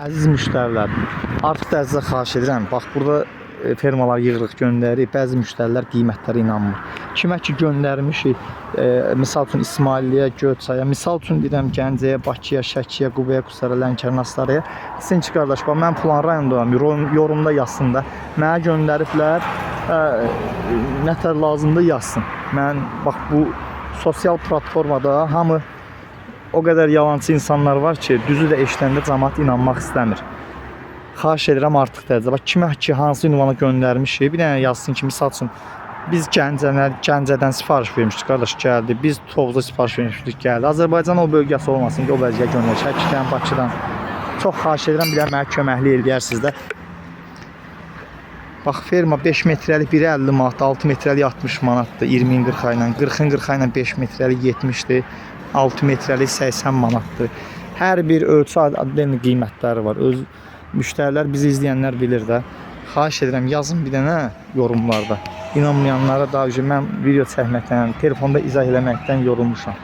Əziz müştərilər, artıq da sizə xahiş edirəm. Bax, burada fermalar yığırıq, göndəririk. Bəzi müştərilər qiymətlərə inanmır. Kimə ki göndərmişik, misal üçün İsmailliyə, Göyçaya, misal üçün deyirəm Gəncəyə, Bakıya, Şəkiyə, Qubaya, Qusara, Lənkəran, Astaraya. Desin ki, qardaş, bax, mən plan rayondayam, yorumda yazsın da. Mənə göndəriblər, nətər lazımdır yazsın. Mən, bax, bu sosial platformada hamı o qədər yalancı insanlar var ki, düzü də eşidəndə cəmaət inanmaq istəmir. Xahiş edirəm artıq dərəcə. Bax, kimə ki hansı ünvana göndərmişik, bir dənə yazsın ki, misal üçün biz Gəncədən sifariş vermişdik, qardaş gəldi. Biz Tovuzda sifariş vermişdik, gəldi. Azərbaycan o bölgəsi olmasın ki, o bölgəyə göndərək. Şəkidən, Bakıdan. Çox xahiş edirəm, bir dənə mənə köməklik eləyərsiniz də. Bax, ferma 5 metrəlik biri 50 manat, 6 metrəlik 60 manatdır, 20-in 40 ayla. 40-ın 40 ayla 5 metrəlik 70'dir. 6 metrəlik 80 manatdır. Hər bir ölçü adlı qiymətləri var. Öz müştərilər, bizi izləyənlər bilir də. Xahiş edirəm, yazın bir dənə yorumlarda. İnanmayanlara daha mən video çəkməkdən, telefonda izah eləməkdən yorulmuşam.